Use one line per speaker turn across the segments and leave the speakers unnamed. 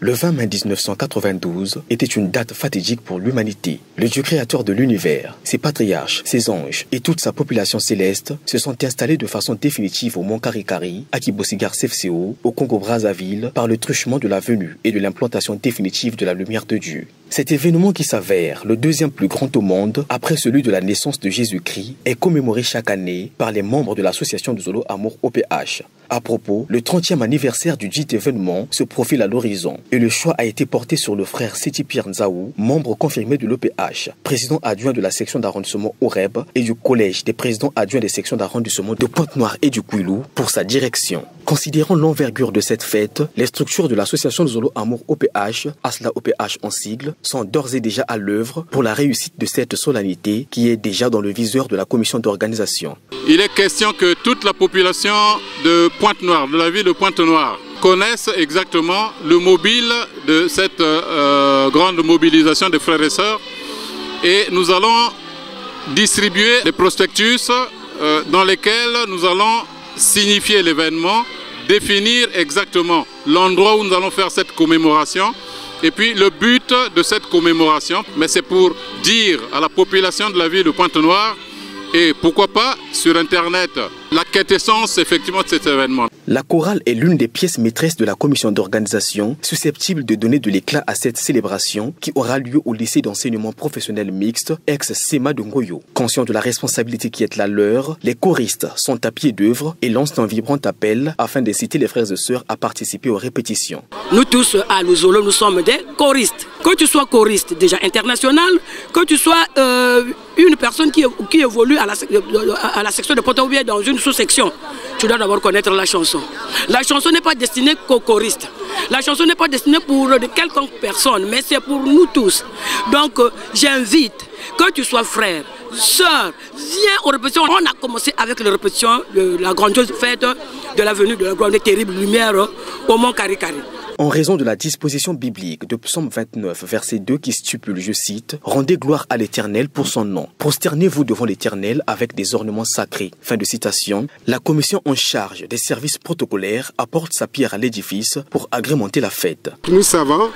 Le 20 mai 1992 était une date fatidique pour l'humanité. Le Dieu créateur de l'univers, ses patriarches, ses anges et toute sa population céleste se sont installés de façon définitive au mont Karikari, à Kibosigar-Sefseo, au Congo-Brazzaville, par le truchement de la venue et de l'implantation définitive de la lumière de Dieu. Cet événement qui s'avère le deuxième plus grand au monde après celui de la naissance de Jésus-Christ est commémoré chaque année par les membres de l'association de Zolo Amour OPH. À propos, le 30e anniversaire du dit événement se profile à l'horizon et le choix a été porté sur le frère Seti Pierre Nzaou, membre confirmé de l'OPH, président adjoint de la section d'arrondissement Oreb et du collège des présidents adjoints des sections d'arrondissement de Pointe-Noire et du Kouilou pour sa direction. Considérant l'envergure de cette fête, les structures de l'association de Zolo Amour OPH, ASLA OPH en sigle, sont d'ores et déjà à l'œuvre pour la réussite de cette solennité qui est déjà dans le viseur de la commission d'organisation.
Il est question que toute la population de Pointe-Noire, de la ville de Pointe-Noire, connaisse exactement le mobile de cette grande mobilisation des frères et sœurs. Et nous allons distribuer des prospectus dans lesquels nous allons signifier l'événement, définir exactement l'endroit où nous allons faire cette commémoration. Et puis le but de cette commémoration, mais c'est pour dire à la population de la ville de Pointe-Noire et pourquoi pas sur Internet la quintessence effectivement de cet événement.
La chorale est l'une des pièces maîtresses de la commission d'organisation susceptible de donner de l'éclat à cette célébration qui aura lieu au lycée d'enseignement professionnel mixte ex-SEMA de Ngoyo. Conscients de la responsabilité qui est la leur, les choristes sont à pied d'œuvre et lancent un vibrant appel afin d'inciter les frères et sœurs à participer aux répétitions.
Nous tous à Luzolo, nous sommes des choristes. Que tu sois choriste déjà international, que tu sois une personne qui évolue à la section de Pointe-Noire ou bien dans une sous-section, tu dois d'abord connaître la chanson. La chanson n'est pas destinée qu'aux choristes. La chanson n'est pas destinée pour de quelconque personne, mais c'est pour nous tous. Donc j'invite, que tu sois frère, sœur, viens aux répétitions. On a commencé avec les répétitions de la grandiose fête de la venue de la grande et terrible lumière au mont Karikari.
En raison de la disposition biblique de Psaume 29, verset 2 qui stipule, je cite, « Rendez gloire à l'Éternel pour son nom. Prosternez-vous devant l'Éternel avec des ornements sacrés. » Fin de citation. La commission en charge des services protocolaires apporte sa pierre à l'édifice pour agrémenter la fête.
Nous savons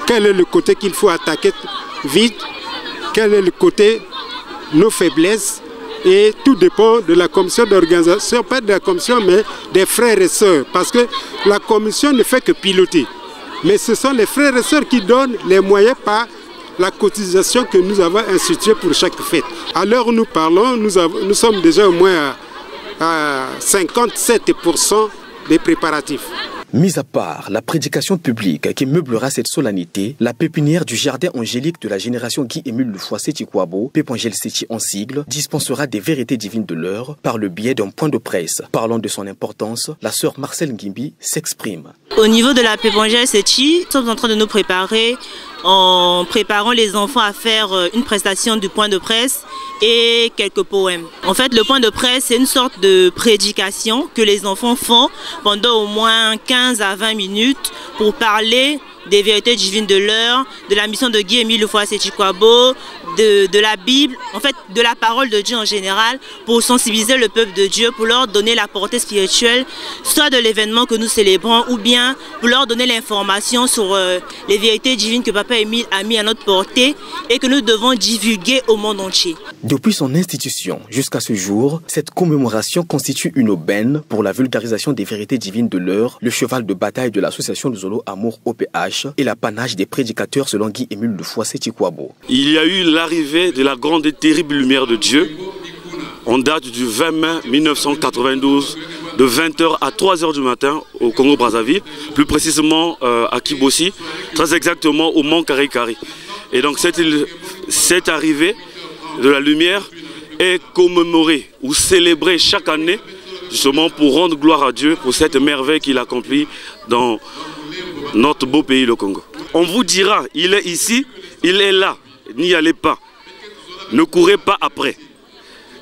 quel est le côté qu'il faut attaquer vite, quel est le côté nos faiblesses. Et tout dépend de la commission d'organisation, pas de la commission, mais des frères et sœurs. Parce que la commission ne fait que piloter. Mais ce sont les frères et sœurs qui donnent les moyens par la cotisation que nous avons instituée pour chaque fête. À l'heure où nous parlons, nous sommes déjà au moins à 57% des préparatifs.
Mis à part la prédication publique qui meublera cette solennité, la pépinière du jardin angélique de la génération Guy-Émile Lufoy Seti Kouabo, Pépangel Seti en sigle, dispensera des vérités divines de l'heure par le biais d'un point de presse. Parlant de son importance, la sœur Marcel Ngimbi s'exprime.
Au niveau de la Pépangel Seti, nous sommes en train de nous préparer en préparant les enfants à faire une prestation du point de presse et quelques poèmes. En fait, le point de presse, c'est une sorte de prédication que les enfants font pendant au moins 15 à 20 minutes pour parler des vérités divines de l'heure, de la mission de Guy-Émile Lufoy Seti Kouabo, de la Bible, en fait de la parole de Dieu en général, pour sensibiliser le peuple de Dieu, pour leur donner la portée spirituelle, soit de l'événement que nous célébrons, ou bien pour leur donner l'information sur les vérités divines que Papa Émile a mis à notre portée et que nous devons divulguer au monde entier.
Depuis son institution jusqu'à ce jour, cette commémoration constitue une aubaine pour la vulgarisation des vérités divines de l'heure, le cheval de bataille de l'association de Zolo Amour OPH et l'apanage des prédicateurs selon Guy-Émile Lufoy Seti Kouabo.
Il y a eu l'arrivée de la grande et terrible lumière de Dieu. On date du 20 mai 1992, de 20h à 3h du matin au Congo-Brazzaville, plus précisément à Kibosi, très exactement au mont Karikari. Et donc cette arrivée de la lumière est commémorée ou célébrée chaque année, justement pour rendre gloire à Dieu pour cette merveille qu'il accomplit dans notre beau pays, le Congo. On vous dira, il est ici, il est là, n'y allez pas, ne courez pas après.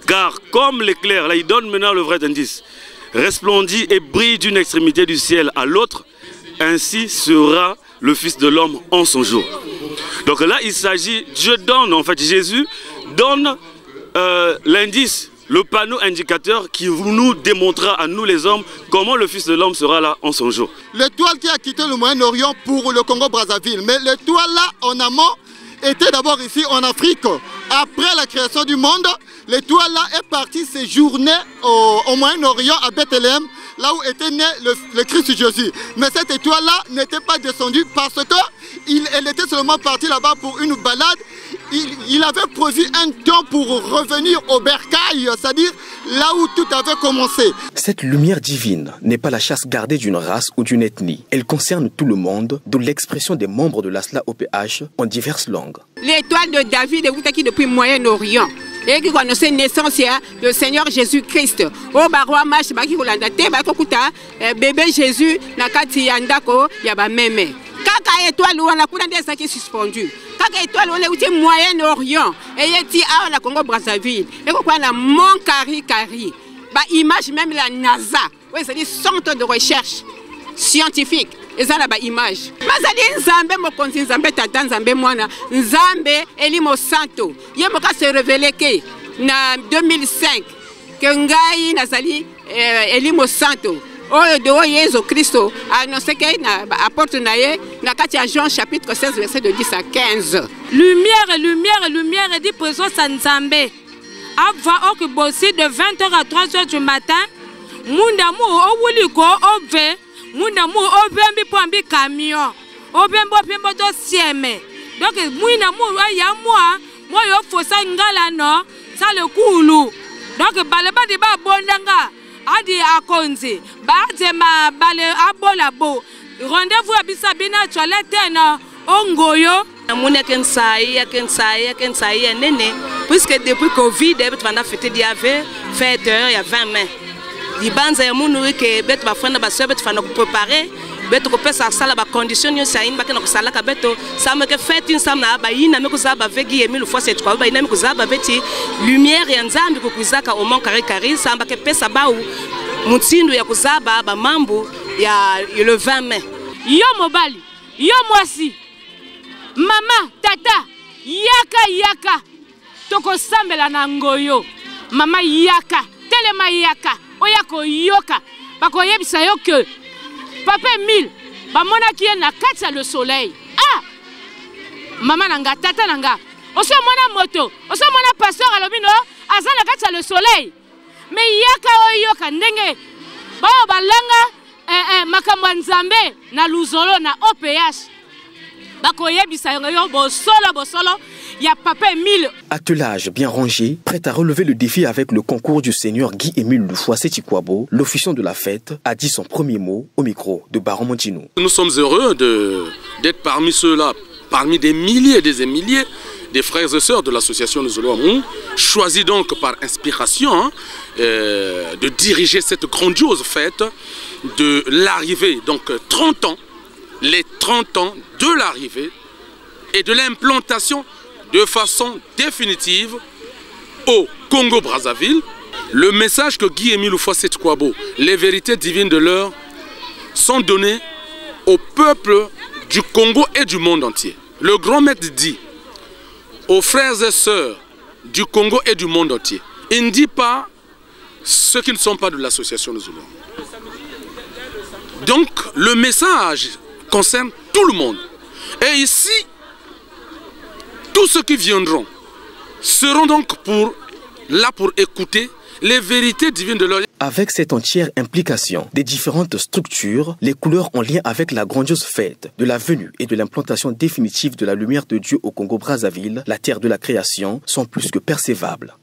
Car comme l'éclair, là il donne maintenant le vrai indice, resplendit et brille d'une extrémité du ciel à l'autre, ainsi sera le Fils de l'homme en son jour. Donc là il s'agit, Dieu donne, en fait Jésus donne l'indice, le panneau indicateur qui nous démontrera à nous les hommes comment le Fils de l'homme sera là en son jour.
L'étoile qui a quitté le Moyen-Orient pour le Congo-Brazzaville, mais l'étoile là en amont était d'abord ici en Afrique. Après la création du monde, l'étoile là est partie séjourner au Moyen-Orient, à Bethléem, là où était né le Christ Jésus. Mais cette étoile là n'était pas descendue parce qu'elle était seulement partie là-bas pour une balade. Il avait prévu un temps pour revenir au bercail, c'est-à-dire là où tout avait commencé.
Cette lumière divine n'est pas la chasse gardée d'une race ou d'une ethnie. Elle concerne tout le monde, d'où l'expression des membres de la SLA-OPH en diverses langues.
L'étoile de David est qui depuis le Moyen-Orient. Et qui connaissait la naissance du Seigneur Jésus-Christ. Au barwa marche baki kolanda te bako kuta bébé Jésus na kati yandako ya ba meme. Kaka étoile wana kuna ndesa qui suspendu. Kaka étoile wana uti Moyen-Orient et yeti à la Congo-Brazzaville. Et quoi na Mont Kari. Ba image même la NASA. Oui, c'est des centres de recherche scientifique. Et ça là ba image. Mazali nzambe mokonzi nzambe tata nzambe mwana nzambe elimo santo. Ye moka se révélé que na 2005 que ngai nazali elimo santo. Oyo de Yesu Christo annoncé que na apporte na ye na kati ya Jean chapitre 16 verset de 10 à 15.
Lumière dit présence à nzambe. Ava ok bossi de 20h à 3h du matin. Munda mu o wuliko ove. Munda mu obembi pombi camion obembo pembo do sieme donc muina mu ya moi yo fosa ngala no ça le kulu donc baleba de ba bondanga adi akonzi ba ma bale abola bo rendez-vous abisa bina toilette na ongoyo
muna ken sai nene puisque depuis Covid et vanda fêter diave fête il y a 20 mai. Libanza ya munu ke beto bafana baso beto fana préparer beto ko pesa sala ba condition yo sa imba ke na kusala ka beto sama ke fête sama ba yina me kuzaba vegi emilu fois cette kwa ba yina me kuzaba beti lumière ya nzambi ko kuzaka au Mont Kari samba ke pesa ba mutindo ya kuzaba ba mambo ya le 20 mai.
Yo mobali yo mwasi mama tata yaka toko sambela na ngoyo mama yaka telema yaka oyako yoka bako yebisa yo que papa Emile ba mona ki na kati le soleil mama nanga tata nanga oso mona moto oso mona pasteur alobino azana kati le soleil mais yaka oyoka ndenge ba balanga makambo nzambe na luzolo na OPH bako yebisa yo bosolo il y a papa Emile.
Attelage bien rangé, prêt à relever le défi avec le concours du seigneur Guy-Émile Loufoissé-Tikwabo, l'officiant de la fête a dit son premier mot au micro de Baron Montino.
Nous sommes heureux d'être parmi ceux-là, parmi des milliers et des milliers des frères et sœurs de l'association de Zolo-Amou, choisis donc par inspiration de diriger cette grandiose fête de l'arrivée, donc 30 ans, les 30 ans de l'arrivée et de l'implantation de façon définitive au Congo-Brazzaville. Le message que Guy-Émile Loufoissé-Tikwabo, les vérités divines de l'heure, sont données au peuple du Congo et du monde entier. Le grand maître dit aux frères et sœurs du Congo et du monde entier, il ne dit pas ceux qui ne sont pas de l'association de Zulu. Donc le message concerne tout le monde. Et ici, tous ceux qui viendront seront donc là pour écouter les vérités divines de leur...
Avec cette entière implication des différentes structures, les couleurs en lien avec la grandiose fête de la venue et de l'implantation définitive de la lumière de Dieu au Congo-Brazzaville, la terre de la création, sont plus que percevables.